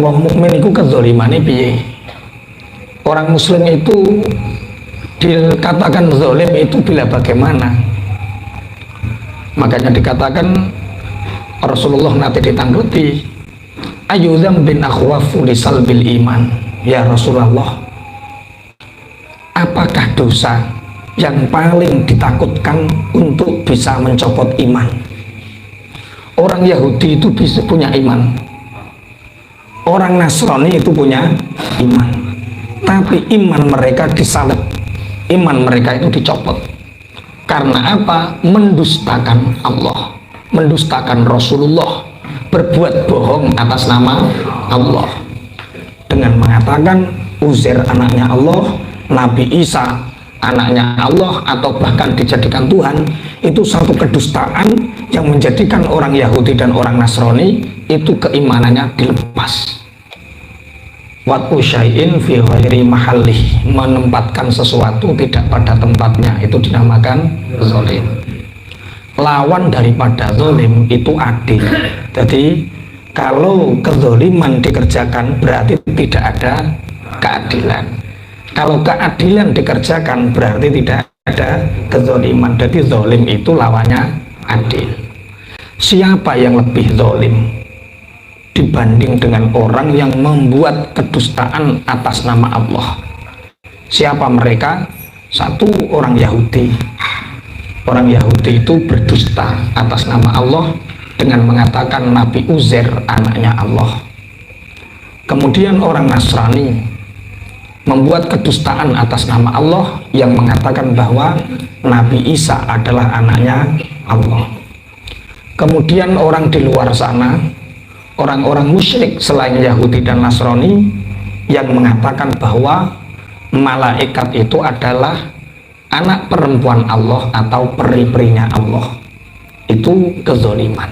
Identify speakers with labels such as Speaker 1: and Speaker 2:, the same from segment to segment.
Speaker 1: Wong mukmin iku kezolimane piye? Orang muslim itu dikatakan zalim itu bila bagaimana? Makanya dikatakan Rasulullah nanti ditangguti ayu dzambin akhwafu lisalbil iman. Ya Rasulullah, apakah dosa yang paling ditakutkan untuk bisa mencopot iman? Orang Yahudi itu bisa punya iman, orang Nasrani itu punya iman, tapi iman mereka disalib, iman mereka itu dicopot. Karena apa? Mendustakan Allah, mendustakan Rasulullah, berbuat bohong atas nama Allah dengan mengatakan Uzair anaknya Allah, Nabi Isa anaknya Allah, atau bahkan dijadikan Tuhan. Itu satu kedustaan yang menjadikan orang Yahudi dan orang Nasrani itu keimanannya dilepas. Watu syai'in fi ghairi mahallih, menempatkan sesuatu tidak pada tempatnya, itu dinamakan zalim. Lawan daripada zalim itu adil. Jadi kalau kezaliman dikerjakan berarti tidak ada keadilan. Kalau keadilan dikerjakan berarti tidak ada kezaliman. Jadi zalim itu lawannya adil. Siapa yang lebih zalim dibanding dengan orang yang membuat kedustaan atas nama Allah? Siapa mereka? Satu, orang Yahudi. Orang Yahudi itu berdusta atas nama Allah dengan mengatakan Nabi Uzair anaknya Allah. Kemudian orang Nasrani membuat kedustaan atas nama Allah yang mengatakan bahwa Nabi Isa adalah anaknya Allah. Kemudian orang di luar sana, orang-orang musyrik selain Yahudi dan Nasrani yang mengatakan bahwa malaikat itu adalah anak perempuan Allah atau peri-perinya Allah. Itu kezaliman.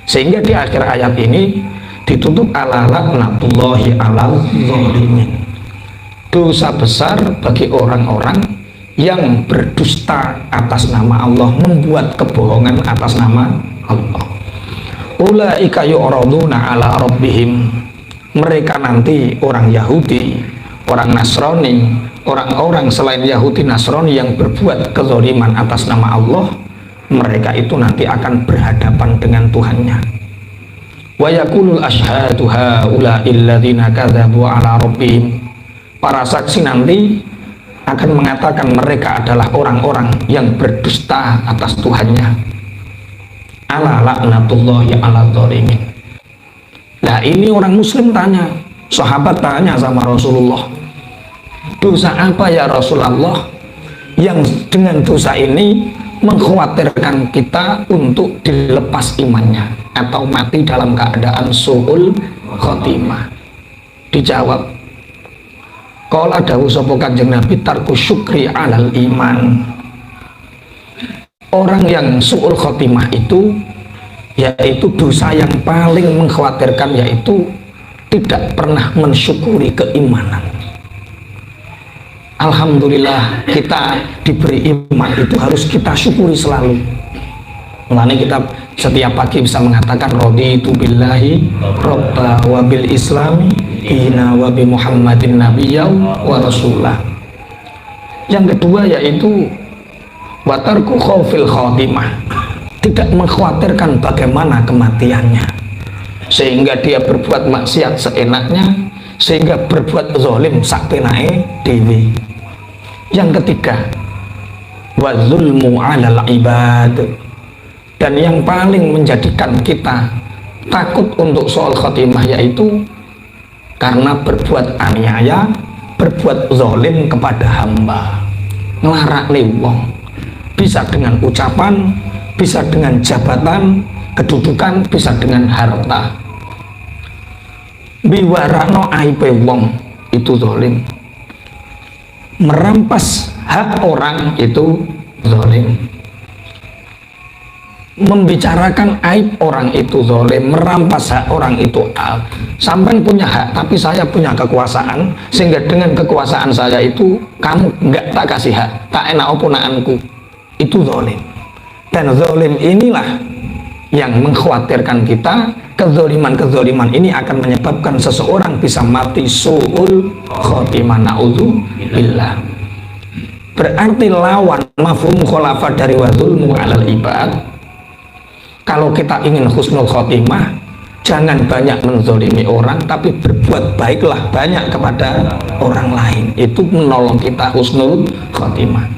Speaker 1: Sehingga di akhir ayat ini ditutup ala laknatullahi alal zalimin. Dosa besar bagi orang-orang yang berdusta atas nama Allah, membuat kebohongan atas nama Allah. Ulaika yu'raduna ala rabbihim. Mereka nanti orang Yahudi, orang Nasrani, orang-orang selain Yahudi Nasrani yang berbuat kezaliman atas nama Allah, mereka itu nanti akan berhadapan dengan Tuhannya. Wa yaqulul asyhadu haula'il ladzina kadzabu ala rabbihim. Para saksi nanti akan mengatakan mereka adalah orang-orang yang berdusta atas Tuhannya. Ala laknatullahi ala dzalimin. Nah, ini orang muslim tanya, sahabat tanya sama Rasulullah, dosa apa ya Rasulullah yang dengan dosa ini mengkhawatirkan kita untuk dilepas imannya atau mati dalam keadaan su'ul khotimah? Dijawab, qala dawu sapa Kanjeng Nabi, tarku syukri alal iman. Orang yang su'ul khotimah itu yaitu dosa yang paling mengkhawatirkan, yaitu tidak pernah mensyukuri keimanan. Alhamdulillah kita diberi iman itu harus kita syukuri selalu. Mulanya kita setiap pagi bisa mengatakan raditu billahi robba wa bil islami dina wa bi muhammadin nabiyya wa rasulah. Yang kedua yaitu watarku khaufil khotimah, tidak mengkhawatirkan bagaimana kematiannya, sehingga dia berbuat maksiat seenaknya, sehingga berbuat zalim sakpenae dewi. Yang ketiga wa zulmu alal ibad, dan yang paling menjadikan kita takut untuk soal khotimah yaitu karena berbuat aniaya, berbuat zalim kepada hamba, ngelarak wong, bisa dengan ucapan, bisa dengan jabatan, kedudukan, bisa dengan harta. Biwarakno aibe wong itu zalim, merampas hak orang itu zalim, membicarakan aib orang itu zalim, merampas hak orang itu sampai punya hak tapi saya punya kekuasaan, sehingga dengan kekuasaan saya itu kamu nggak tak kasih hak, tak enak oponaanku, itu zalim. Dan zalim inilah yang mengkhawatirkan kita kezoliman ini akan menyebabkan seseorang bisa mati su'ul khotimah, na'udzubillah. Berarti lawan mafhum khulafah dari wadzulmu alal ibad, kalau kita ingin husnul khotimah, jangan banyak menzolimi orang, tapi berbuat baiklah banyak kepada orang lain. Itu menolong kita husnul khotimah.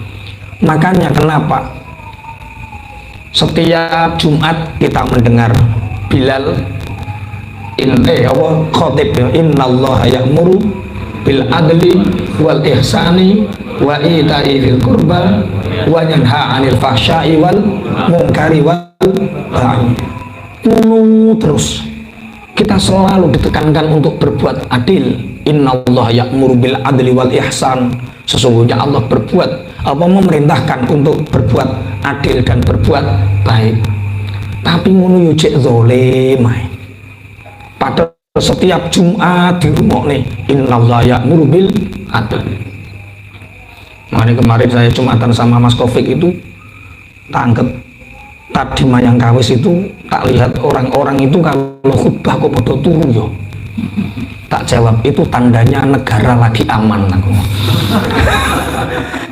Speaker 1: Makanya kenapa setiap Jumat kita mendengar Bilal khotib, innallaha ya'muru bil adli wal ihsani wa ita'i dzil qurba wa yanha 'anil fahsya'i wal munkari wal baghi. Terus kita selalu ditekankan untuk berbuat adil. Innallaha ya'muru bil adli wal ihsan. Sesungguhnya Allah memerintahkan untuk berbuat adil dan berbuat baik. Tapi ngono yo cek zalim. Pada setiap Jumat di rumah nih, innallaha ya'muru bil adli. Kemarin saya Jumatan sama Mas Taufik itu tangkep tadi mayang kawis itu, tak lihat orang-orang itu kalau khutbah kok pada turu yo. Tak jawab, itu tandanya negara lagi aman aku.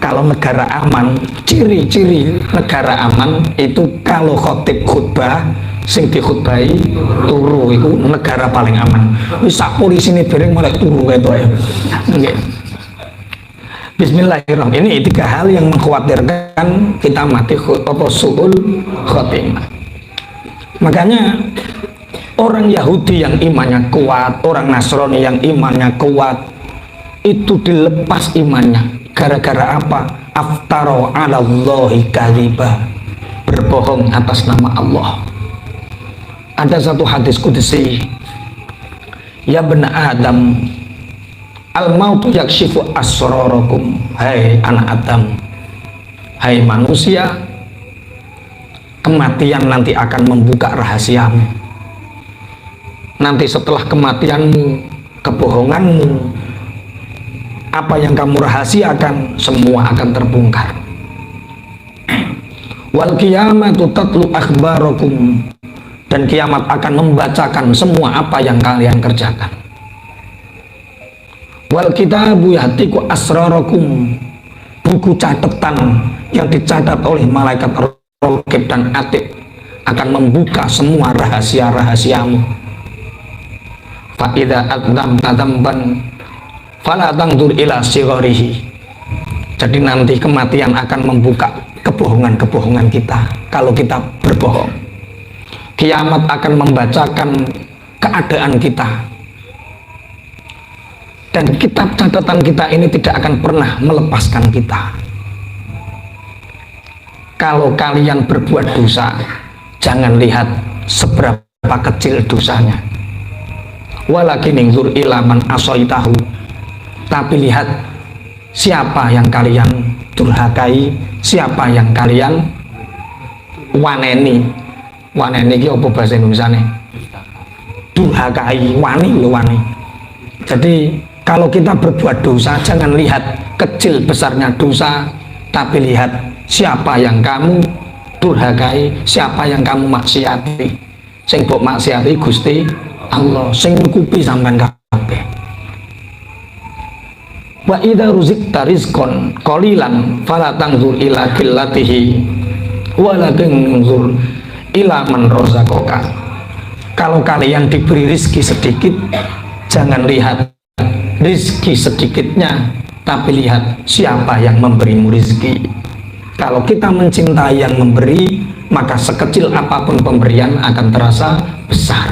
Speaker 1: Kalau negara aman, ciri-ciri negara aman itu kalau khotib khutbah sing dikhutbahi turu, itu negara paling aman. Wis sak polisi ini bareng mulai turu gitu ya. Okay. Bismillahirrahmanirrahim. Ini 3 hal yang mengkhawatirkan kita mati su'ul khotimah. Makanya orang Yahudi yang imannya kuat, orang Nasrani yang imannya kuat, itu dilepas imannya gara-gara apa? Aftaro 'alallahi kadziba, berbohong atas nama Allah. Ada satu hadis qudsi, ya bani Adam, al-mautu yakshifu asrarakum. Hai anak Adam, hai manusia, kematian nanti akan membuka rahasiamu. Nanti setelah kematianmu, kebohonganmu, apa yang kamu rahasiakan, semua akan terbongkar. Wal qiyamatu tatlu akhbarakum, dan kiamat akan membacakan semua apa yang kalian kerjakan. Wal kitabu yahtiku asrarakum, buku catatan yang dicatat oleh malaikat raqib dan atid akan membuka semua rahasia-rahasiamu. Fa idza adzamta dzamban fala tangdur ila sigharihi. Jadi nanti kematian akan membuka kebohongan-kebohongan kita kalau kita berbohong. Kiamat akan membacakan keadaan kita, dan kitab catatan kita ini tidak akan pernah melepaskan kita. Kalau kalian berbuat dosa, jangan lihat seberapa kecil dosanya. Walakin inzur ila man asaitahu, tapi lihat siapa yang kalian durhakai, siapa yang kalian waneni. Waneni iki apa bahasa Indonesiane? Durhakai, wani lho, wani. Jadi kalau kita berbuat dosa, jangan lihat kecil besarnya dosa, tapi lihat siapa yang kamu durhakai, siapa yang kamu maksiati. Sing mbok maksiati Gusti Allah, sing nyukupi sampean kabeh. Wa idza ruzikta rizqan qalilan fala tanzur ila qillatihi walakin anzur ila man razaqaka. Kalau kalian diberi rizki sedikit, jangan lihat rizki sedikitnya, tapi lihat siapa yang memberimu rizki. Kalau kita mencintai yang memberi, maka sekecil apapun pemberian akan terasa besar,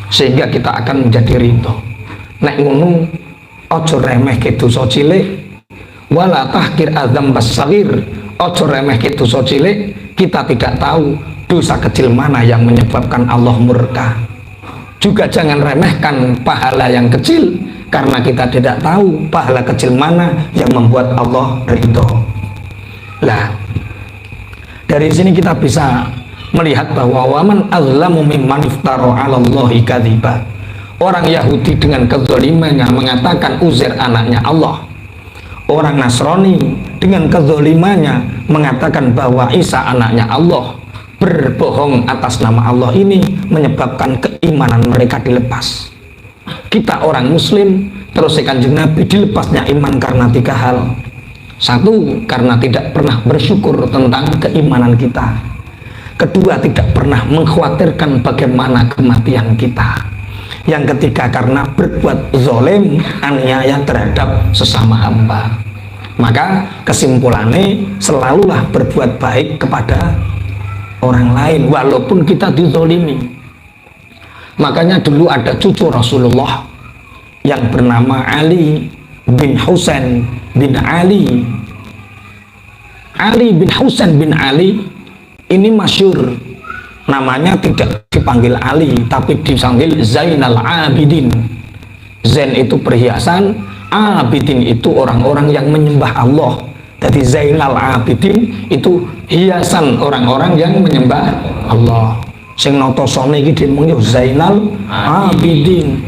Speaker 1: sehingga kita akan menjadi ridho. Nek ngono ojo remeh ke dosa cilik, wala tahkir adzam basagir. Ojo remeh ke dosa cilik. Kita tidak tahu dosa kecil mana yang menyebabkan Allah murka. Juga jangan remehkan pahala yang kecil, karena kita tidak tahu pahala kecil mana yang membuat Allah ridho. Lah, dari sini kita bisa melihat bahwa waman azlamu mimman iftara 'alallahi kadziba. Orang Yahudi dengan kezalimannya mengatakan Uzair anaknya Allah. Orang Nasrani dengan kezalimannya mengatakan bahwa Isa anaknya Allah. berbohong atas nama Allah ini menyebabkan keimanan mereka dilepas. Kita orang muslim, terus Kanjeng Nabi, dilepasnya iman karena 3 hal. 1, karena tidak pernah bersyukur tentang keimanan kita. 2, tidak pernah mengkhawatirkan bagaimana kematian kita. Yang 3, karena berbuat zalim, aniaya terhadap sesama hamba. Maka kesimpulannya, selalulah berbuat baik kepada orang lain walaupun kita dizolimi. Makanya dulu ada cucu Rasulullah yang bernama Ali bin Husain bin Ali. Ali bin Husain bin Ali ini masyhur, namanya tidak dipanggil Ali tapi dipanggil Zainal Abidin. Zain itu perhiasan, Abidin itu orang-orang yang menyembah Allah. Jadi Zainal Abidin itu hiasan orang-orang yang menyembah Allah. Sing notosone iki dhewe yo Zainal Abidin.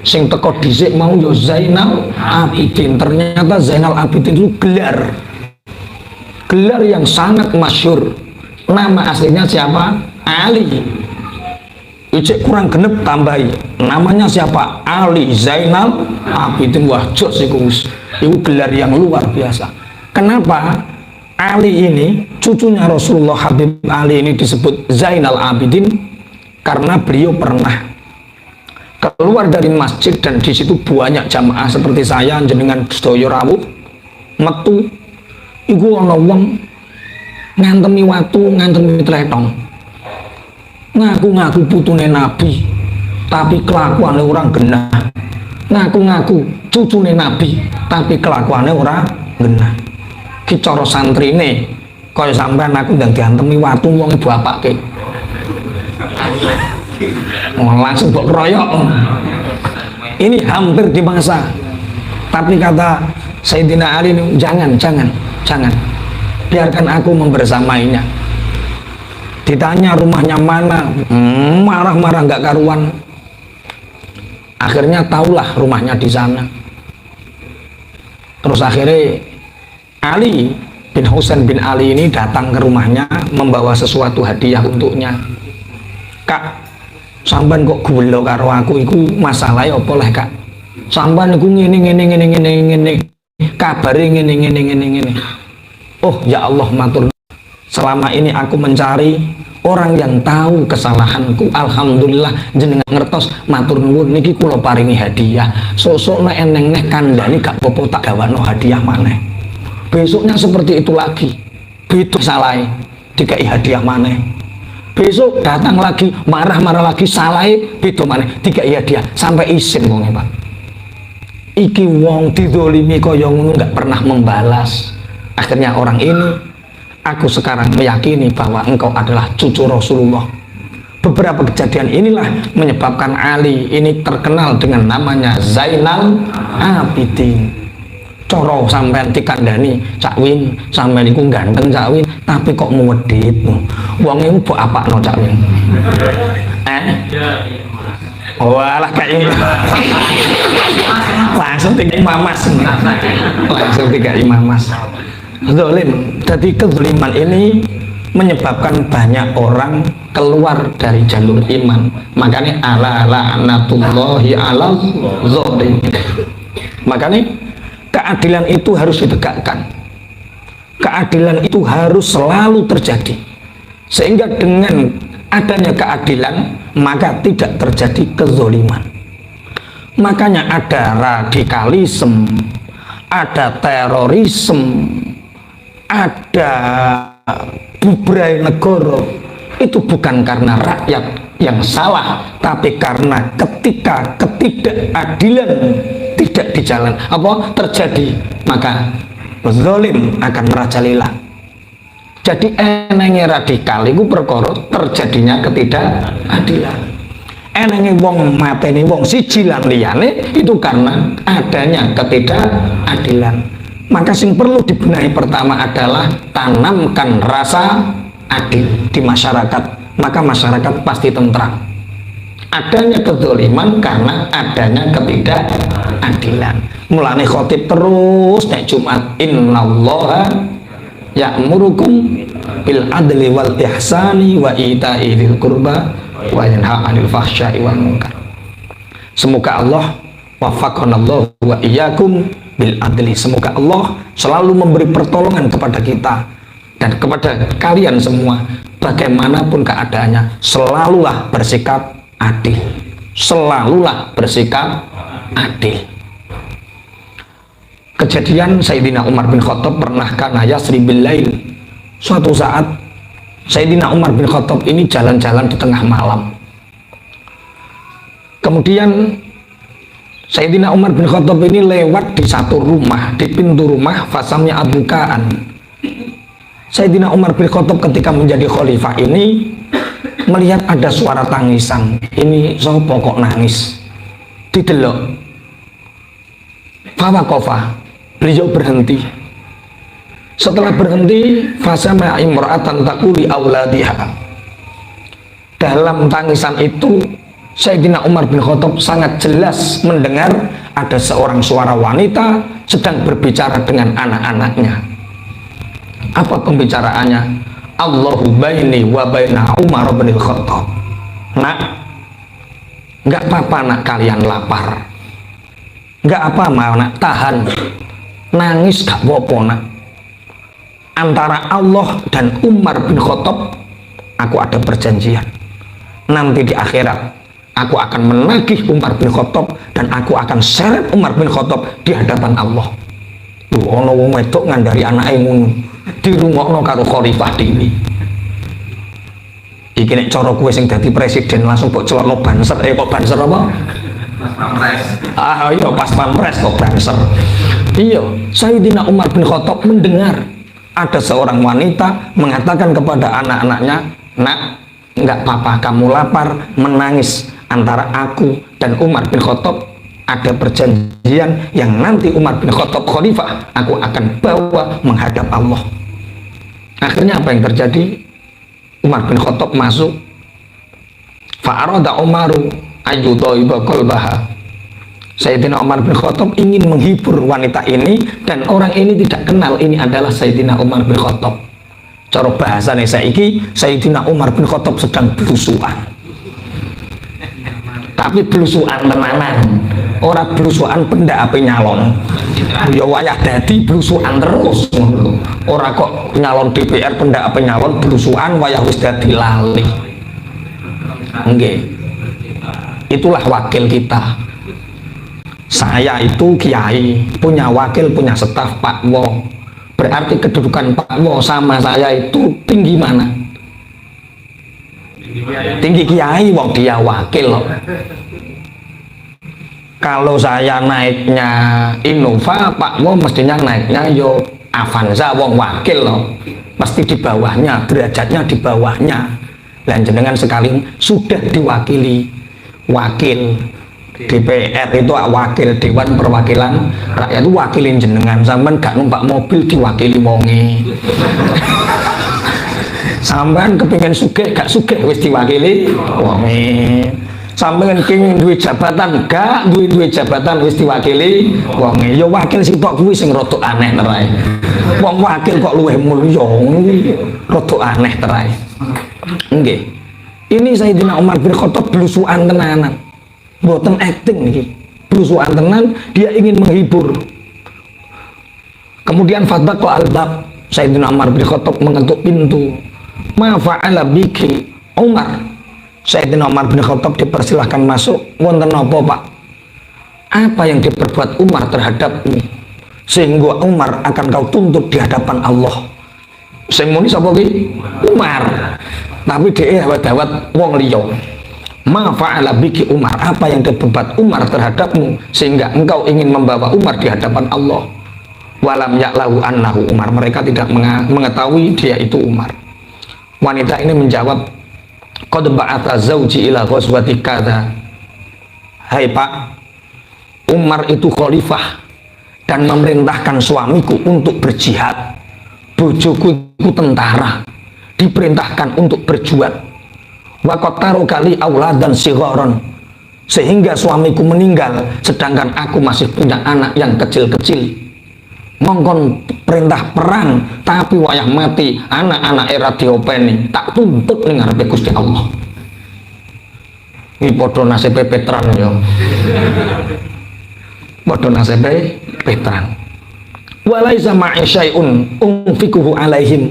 Speaker 1: Sing teko dhisik mau yo Zainal Abidin. Ternyata Zainal Abidin itu gelar. Gelar yang sangat masyhur. Nama aslinya siapa? Ali. Ijek kurang genep tambahi. Namanya siapa? Ali Zainal Abidin. Wah, jos iku wis. Iku gelar yang luar biasa. Kenapa Ali ini, cucunya Rasulullah Habib Ali ini disebut Zainal Abidin? Karena beliau pernah keluar dari masjid dan di situ banyak jamaah seperti saya jenengan sedaya rawuh metu iku ana wong ngantemi watu, ngantemi tletong. Ngaku-ngaku putune Nabi, tapi kelakuannya orang genah. Ngaku-ngaku cucune Nabi, tapi kelakuannya orang genah. Ki cara santrine kaya sampean aku ndang diantemi watu wong bapake. Langsung mbok keroyok. Ini hampir di masa. Tapi kata Sayyidina Ali, jangan. Biarkan aku membersamainya. Ditanya rumahnya mana, marah-marah nggak karuan. Akhirnya tahulah rumahnya di sana. Terus akhirnya Ali bin Husain bin Ali ini datang ke rumahnya membawa sesuatu hadiah untuknya. Kak, sampean kok gelo karo aku, iku masalahnya apa leh Kak? Sampean iku ngene. Kabare ngene. Oh ya Allah, matur. Selama ini aku mencari orang yang tahu kesalahanku. Alhamdulillah jenengan ngertos, matur nuwun niki kula paringi hadiah. Sosok nek eneng neh kandhani gak apa-apa tak gawano hadiah maneh. Besoknya seperti itu lagi, beda salai dikai hadiah maneh. Besok datang lagi, marah-marah lagi, salai beda maneh dikai hadiah, sampai isin wonge Pak. Iki wong didolimi kaya ngono nggak pernah membalas. Akhirnya orang ini, aku sekarang meyakini bahwa engkau adalah cucu Rasulullah. Beberapa kejadian inilah menyebabkan Ali ini terkenal dengan namanya Zainal Abidin. Coro sampean dikandani Cak Win, sampean iku ganteng Cak Win, tapi kok muwedit. Wong iku mbok apakno Cak Win? Walah kayak langsung tiga mamas. Zalim. Jadi kezaliman ini menyebabkan banyak orang keluar dari jalur iman. Makanya ala la'natullahi ala zalim. Makanya keadilan itu harus ditegakkan. Keadilan itu harus selalu terjadi. Sehingga dengan adanya keadilan, maka tidak terjadi kezaliman. Makanya ada radikalisme, ada terorisme, ada buberai negara. Itu bukan karena rakyat yang salah, tapi karena ketika ketidakadilan tidak di jalan terjadi, maka zalim akan merajalela. Jadi enenge radikal itu perkara terjadinya ketidakadilan. Enenge wong mateni wong siji lan liyane itu karena adanya ketidakadilan. Maka yang perlu dibenahi pertama adalah tanamkan rasa adil di masyarakat, maka masyarakat pasti tentram. Adanya kezaliman karena adanya ketidakadilan. Mulane khotib terus nek Jumat, innallaha ya'murukum bil adli wal ihsani wa ita'i dzil qurba wa yanha 'anil fahsya'i wal munkar. Semoga Allah waffaqanallahu wa iyyakum bil adli. Semoga Allah selalu memberi pertolongan kepada kita dan kepada kalian semua, bagaimanapun keadaannya, selalulah bersikap adil. Selalulah bersikap adil. Kejadian Sayyidina Umar bin Khattab pernah kana yasri bil lail. Suatu saat Sayyidina Umar bin Khattab ini jalan-jalan di tengah malam. Kemudian Sayyidina Umar bin Khattab ini lewat di satu rumah, di pintu rumah fasamnya abukaan. Sayyidina Umar bin Khattab ketika menjadi khalifah ini melihat ada suara tangisan. Ini sopo kok nangis? Didelok. Fawakofa, beliau berhenti. Setelah berhenti, fasama imra'atan taquli auladiha. Dalam tangisan itu Sayyidina Umar bin Khattab sangat jelas mendengar ada seorang suara wanita sedang berbicara dengan anak-anaknya. Apa pembicaraannya? Allahu baini wa baina Umar bin Khattab. Nak, nggak apa-apa nak kalian lapar, nggak apa mau nak tahan, nangis gak apa-apa nak. Antara Allah dan Umar bin Khattab aku ada perjanjian. Nanti di akhirat aku akan menagih Umar bin Khattab dan aku akan seret Umar bin Khattab di hadapan Allah. Ono wong wedok ngandari anake ngono, dirungokno karo khalifah dhewe. Iki nek cara kowe sing dadi presiden langsung kok celokno banser, kok banser apa? Pas pampres. Ah iya pas pampres kok banser. Iya, Sayyidina Umar bin Khattab mendengar ada seorang wanita mengatakan kepada anak-anaknya, "Nak, enggak apa-apa kamu lapar, menangis. Antara aku dan Umar bin Khattab ada perjanjian yang nanti Umar bin Khattab khalifah aku akan bawa menghadap Allah." Akhirnya apa yang terjadi? Umar bin Khattab masuk. Fa'arada Umaru ayyudaiba qalbaha. Sayyidina Umar bin Khattab ingin menghibur wanita ini dan orang ini tidak kenal ini adalah Sayyidina Umar bin Khattab. Cara bahasane saiki Sayyidina Umar bin Khattab sedang belusuan. Tapi belusuan tenanan, ora belusuan pendak ape nyalon. Ya wayah dadi belusuan terus. Ora kok nyalon DPR pendak ape nyalon belusuan wayah wis dadi lali. Nggih. Itulah wakil kita. Saya itu kiai, punya wakil, punya staf Pak Wo. Berarti kedudukan Pak Wo sama saya itu tinggi mana? Tinggi kiai, wong dia wakil loh. Kalau saya naiknya Innova, Pak Wo mestinya naiknya yo Avanza, wong wakil loh. Pasti di bawahnya, derajatnya di bawahnya. Dan jenengan sekali sudah diwakili wakil DPR itu wakil Dewan Perwakilan Rakyat itu wakilin jenengan. Sampean gak numpak mobil diwakili wonge. Sampean kepingin sugih gak sugih wis diwakili wonge. Sampean kenging duwe jabatan gak duwe jabatan wis diwakili wonge. Ya wakil sitok kuwi sing rada aneh terai. Wong wakil kok luwih mulya rada aneh terai. Nggih. Ini Sayyidina Umar bin Khattab belusuan tenanan. Mboten acting niki. Belusuan tenan, dia ingin menghibur. Kemudian fataqa al-bab. Sayyidina Umar bin Khattab mengetuk pintu. Ma fa'ala biki Umar. Sayyidina Umar bin Khattab dipersilahkan masuk. Wonten napa, Pak? Apa yang diperbuat Umar terhadapmu sehingga Umar akan kau tuntut di hadapan Allah? Sing muni sapa ki? Umar. Tapi dia dawat wong liya. Ma fa'ala biki Umar. Apa yang diperbuat Umar terhadapmu sehingga engkau ingin membawa Umar di hadapan Allah? Walam ya'lahu annahu Umar. Mereka tidak mengetahui dia itu Umar. Wanita ini menjawab, qad ba'atha zawji ila ghazwati kadza. Hai Pak, Umar itu khalifah dan memerintahkan suamiku untuk berjihad. Bojoku itu tentara, diperintahkan untuk berjuang. Wa qataru kali auladan sigharon, sehingga suamiku meninggal sedangkan aku masih punya anak yang kecil-kecil. Mongkon perintah perang, tapi wayah mati anak-anak era diopeni tak tuntut ning ngarepe Gusti Allah. Iki padha nasibe Petran ya. Padha nasibe Petran. Walaisa ma'i syai'un unfikuhu alaihim.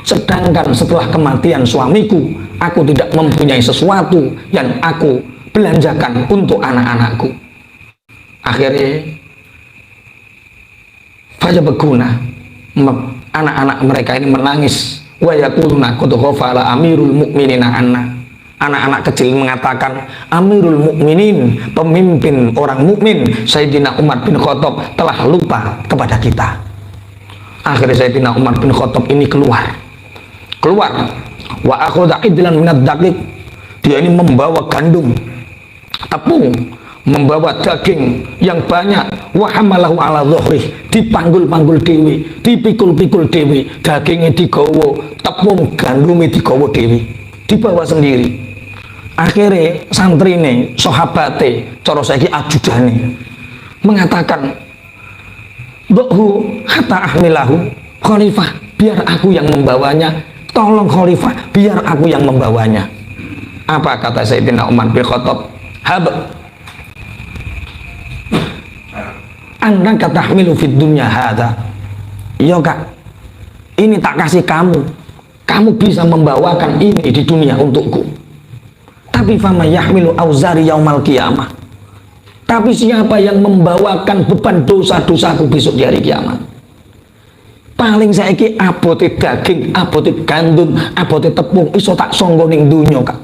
Speaker 1: Sedangkan setelah kematian suamiku, aku tidak mempunyai sesuatu yang aku belanjakan untuk anak-anakku. Akhirnya faja berguna, anak-anak mereka ini menangis. Wa yaquluna qad ghafala amirul mukminina anna. Anak-anak kecil mengatakan, Amirul Mukminin, pemimpin orang mukmin Sayyidina Umar bin Khattab telah lupa kepada kita. Akhirnya Sayyidina Umar bin Khattab ini keluar. Wa akhadha idlan minad daqiq. Dia ini membawa gandum, tepung, membawa daging yang banyak. Wa hamalahu ala dhuhrih, dipanggul-panggul dewi, dipikul-pikul dewi, dagingnya digawa, tepung gandumnya digawa dewi, dibawa sendiri. Akhirnya santri ini, sahabate, cara saiki ajudane mengatakan, "Dohu hatta ahmilahu, khalifah, biar aku yang membawanya. Tolong khalifah, biar aku yang membawanya." Apa kata Sayyidina Umar bin Khattab? Hab Anda katahmilu fid dunya hadza. Iya kak, ini tak kasih kamu. Kamu bisa membawakan ini di dunia untukku. Tapi fama yahmilu auzari yaumal qiyamah. Tapi siapa yang membawakan beban dosa-dosaku besok di hari kiamat? Paling saiki abote daging, abote gandum, abote tepung iso tak sangga ning donya kak.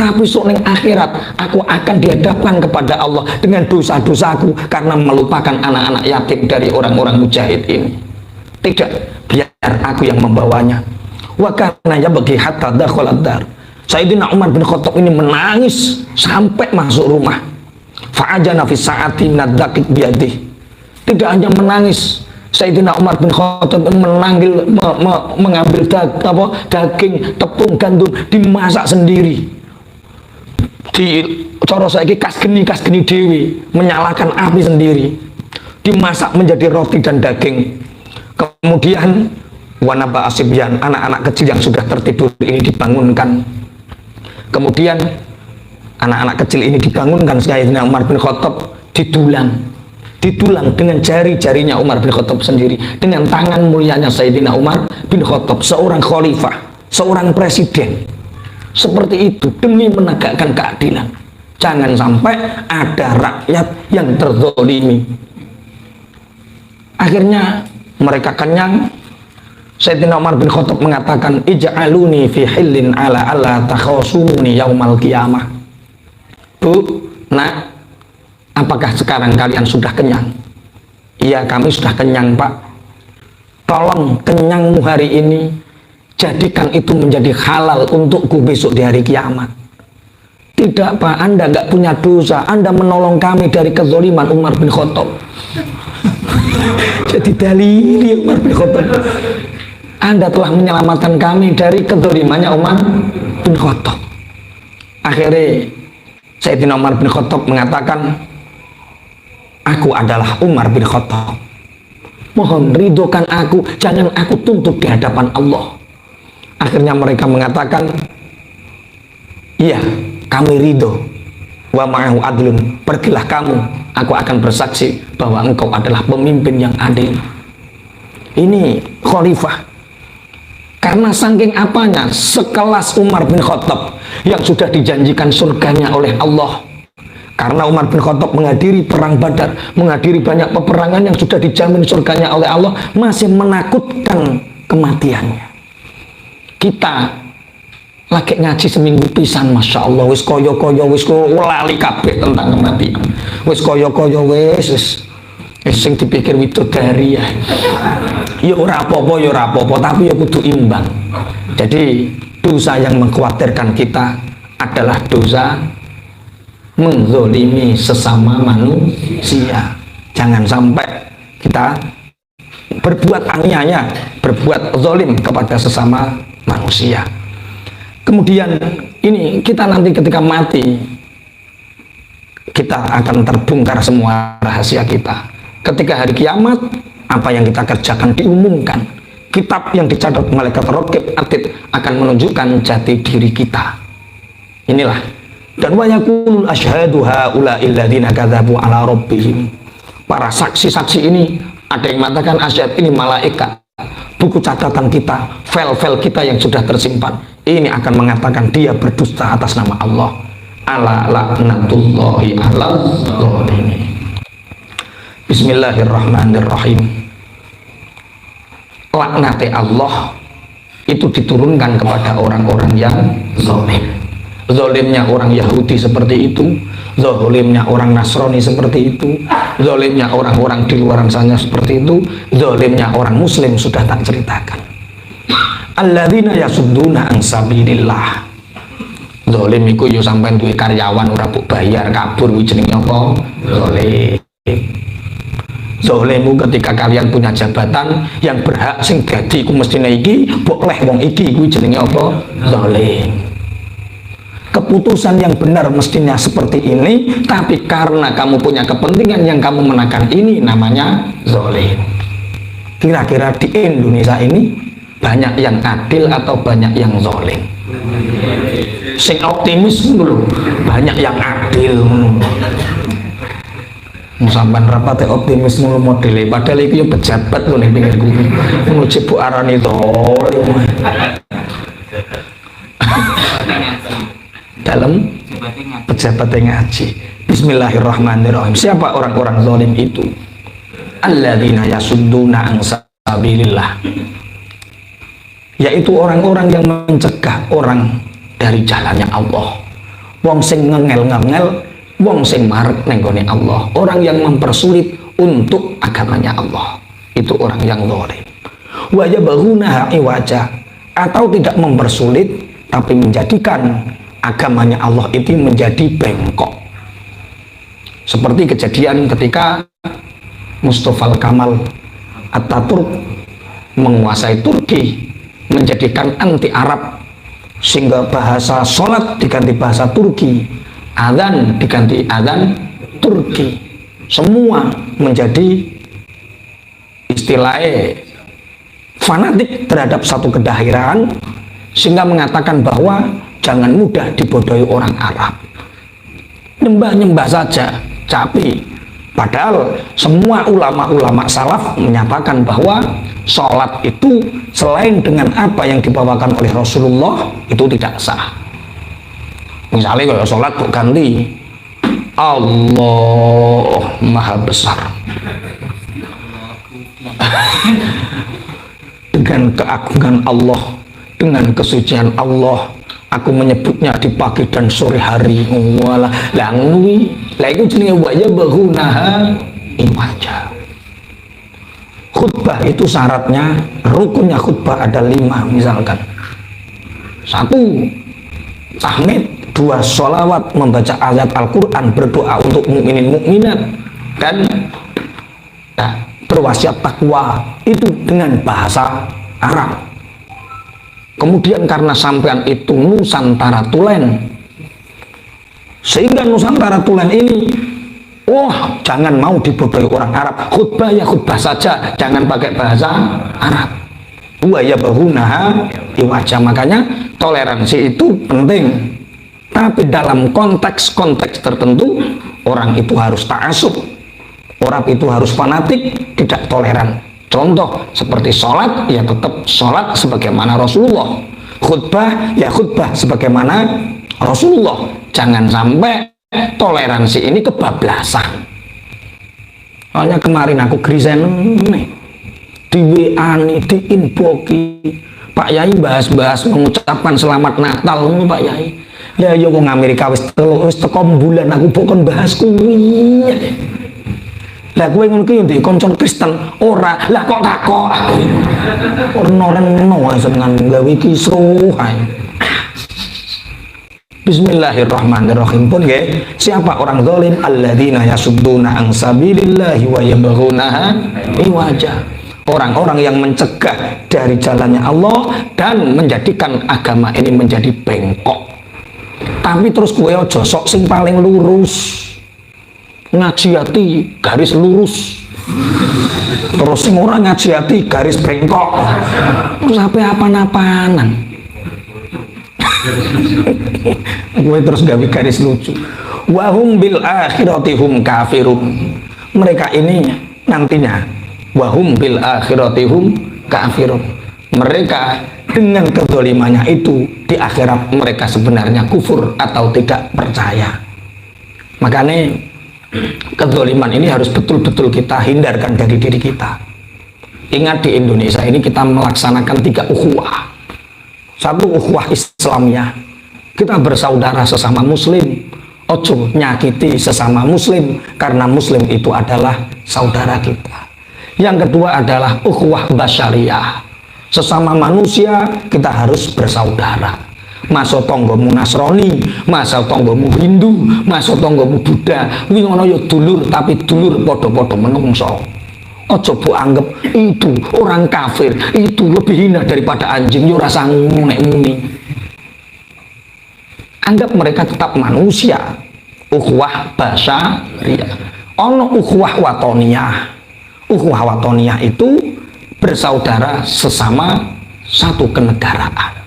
Speaker 1: Tapi sok ning akhirat aku akan dihadapkan kepada Allah dengan dosa-dosaku karena melupakan anak-anak yatim dari orang-orang mujahid ini. Tidak, biar aku yang membawanya. Wa kana yabghi hatta dakhalat dar. Sayyidina Umar bin Khattab ini menangis sampai masuk rumah. Fa'ajana fi sa'ati minad daqiq biyadih. Tidak hanya menangis, Sayyidina Umar bin Khattab mengambil daging, tepung, gandum, dimasak sendiri. Di cara saiki kas geni dewi, menyalakan api sendiri, dimasak menjadi roti dan daging. Kemudian wanaba asibyan, anak-anak kecil yang sudah tertidur ini dibangunkan. Kemudian anak-anak kecil ini dibangunkan. Sayyidina Umar bin Khattab didulang dengan jari-jarinya Umar bin Khattab sendiri, dengan tangan mulianya Sayyidina Umar bin Khattab, seorang khalifah, seorang presiden. Seperti itu demi menegakkan keadilan. Jangan sampai ada rakyat yang terzolimi. Akhirnya mereka kenyang. Sayyidina Umar bin Khattab mengatakan, ij'aluni fi hillin ala alla takhasumuni yaumal qiyamah. Bu, nak, apakah sekarang kalian sudah kenyang? Iya, kami sudah kenyang, Pak. Tolong kenyangmu hari ini jadikan itu menjadi halal untukku besok di hari kiamat. Tidak, Pak, Anda nggak punya dosa. Anda menolong kami dari kezaliman Umar bin Khattab. Jadi dalili Umar bin Khattab. Anda telah menyelamatkan kami dari kezalimannya Umar bin Khattab. Akhirnya Sayyidina Umar bin Khattab mengatakan, aku adalah Umar bin Khattab. Mohon ridhokan aku, jangan aku tuntut di hadapan Allah. Akhirnya mereka mengatakan, iya, kami ridho. Wa ma'ahu adlun, pergilah kamu, aku akan bersaksi bahwa engkau adalah pemimpin yang adil. Ini khalifah. Karena saking apanya, sekelas Umar bin Khattab yang sudah dijanjikan surganya oleh Allah. Karena Umar bin Khattab menghadiri perang Badar, menghadiri banyak peperangan yang sudah dijamin surganya oleh Allah, masih menakutkan kematiannya. Kita lagi ngaji seminggu pisan, masya Allah, wis koyo wis lali kabeh tentang kematian, wis koyo wis sing dipikir widodari ya. Ya ora apa-apa, tapi ya kudu imbang. Jadi dosa yang mengkhawatirkan kita adalah dosa menzolimi sesama manusia. Jangan sampai kita berbuat aniaya, berbuat zolim kepada sesama manusia. Kemudian ini kita nanti ketika mati, kita akan terbongkar semua rahasia kita. Ketika hari kiamat, Apa yang kita kerjakan diumumkan. Kitab yang dicatat malaikat Raqib Atid akan menunjukkan jati diri kita. Inilah. Dan wa yaqulul asyhadu haula'il ladzina kadzabu ala rabbihim. Para saksi-saksi ini ada yang mengatakan asyhad ini malaikat. Buku catatan kita, file-file kita yang sudah tersimpan, ini akan mengatakan dia berdusta atas nama Allah. Ala laknatullahi ala zalimin. Bismillahirrahmanirrahim. Laknati Allah itu diturunkan kepada orang-orang yang zalim. Zalimnya orang Yahudi seperti itu, zalimnya orang Nasrani seperti itu, zalimnya orang-orang di luar sana seperti itu, zalimnya orang Muslim sudah tak ceritakan. Alladzina yasudduna an sabilillah. Zalim iku yo sampean duwe karyawan ora mbok bayar kabur kuwi jenenge apa? Zalim. Zalimmu ketika kalian punya jabatan yang berhak sing dadi ku mestine iki mbok leh wong iki kuwi jenenge apa? Zalim. Keputusan yang benar mestinya seperti ini, tapi karena kamu punya kepentingan yang kamu menekan ini, namanya zalim. Kira-kira di Indonesia ini banyak yang adil atau banyak yang zalim? Sing optimis dulu, banyak yang adil. Sampai rapate optimis mulu modele, padahal itu pejabat loh nih pinggir gue. Menuju Bu Arani zalim. Dalam pejabat yang ngaji. Bismillahirrahmanirrahim. Siapa orang-orang zalim itu? Alladzina yasudduna an sabilillah. Yaitu orang-orang yang mencegah orang dari jalannya Allah. Wong sing ngengel-ngengel, wong sing marek nenggone Allah. Orang yang mempersulit untuk agamanya Allah. Itu orang yang zalim. Wa yabghuna iwaja, atau tidak mempersulit tapi menjadikan agamanya Allah itu menjadi bengkok. Seperti kejadian ketika Mustafa Kamal Ataturk menguasai Turki, menjadikan anti Arab, sehingga bahasa sholat diganti bahasa Turki, adzan diganti adzan Turki, semua menjadi istilahnya fanatik terhadap satu kedaerahan, sehingga mengatakan bahwa jangan mudah dibodohi orang Arab, nyembah-nyembah saja. Tapi padahal semua ulama-ulama salaf menyatakan bahwa sholat itu selain dengan apa yang dibawakan oleh Rasulullah itu tidak sah. Misalnya kalau sholat kok ganti Allah Maha Besar dengan keagungan Allah, dengan kesucian Allah, aku menyebutnya di pagi dan sore hari. Walah langui lagi jenenge waya bahunaha iwaja. Khutbah itu syaratnya, rukunnya khutbah ada 5 misalkan. 1, tahmid. 2, sholawat, membaca ayat Al-Quran, berdoa untuk mukminin mukminat, dan berwasiat takwa itu dengan bahasa Arab. Kemudian karena sampean itu Nusantara Tulen, sehingga Nusantara Tulen ini jangan mau dibodohi orang Arab, khutbah ya khutbah saja, jangan pakai bahasa Arab. Ya bahunaha iwaja. Makanya toleransi itu penting, tapi dalam konteks-konteks tertentu orang itu harus ta'assub, orang itu harus fanatik, tidak toleran. Contoh seperti sholat, ya tetap sholat sebagaimana Rasulullah, khutbah ya khutbah sebagaimana Rasulullah. Jangan sampai toleransi ini kebablasan. Soalnya kemarin aku grisen nih di WA nih, di inboki, Pak Yai bahas-bahas mengucapkan selamat Natal Pak Yai. Lah yo wong Amerika wis teko bulan aku bukan bahas kuwi. Lah kowe ngono ki yo ndek kanca Kristen ora. Lah kok takok aku. Ora-ora seneng gawe kisruh ae. Bismillahirrahmanirrahim pun nggih. Siapa orang zalim? Alladzina yasudduna an sabilillahi wa yabghunaha iwaja. Orang-orang yang mencegah dari jalannya Allah dan menjadikan agama ini menjadi bengkok. Tapi terus kowe aja sok sing paling lurus. Ngaji hati garis lurus. Terus sing ora ngaji hati garis bengkok. Terus apa-apanan. Gue terus gawe garis lucu. Wahum bil akhirati hum kafirun. Mereka ini nantinya wahum bil akhirati hum kafirun. Mereka dengan kezalimannya itu di akhirat mereka sebenarnya kufur atau tidak percaya. Makanya kezaliman ini harus betul-betul kita hindarkan dari diri kita. Ingat, di Indonesia ini kita melaksanakan 3 ukhuwah. 1 ukhuwah Islamiyah, kita bersaudara sesama muslim, ojo nyakiti sesama muslim karena muslim itu adalah saudara kita. Yang kedua adalah ukhuwah basyariyah, sesama manusia kita harus bersaudara. Masa tonggomu Nasrani, masa tonggomu Hindu, masa tonggomu Buddha, kuwi ngono ya dulur, tapi dulur padha-padha menungso. Ojo bu anggap itu orang kafir itu lebih hina daripada anjing, yo rasa ngono nek muni. Anggap mereka tetap manusia. Ukhuwah basyariyah. Ono ukhuwah watoniyah. Ukhuwah watoniyah itu bersaudara sesama satu kenegaraan.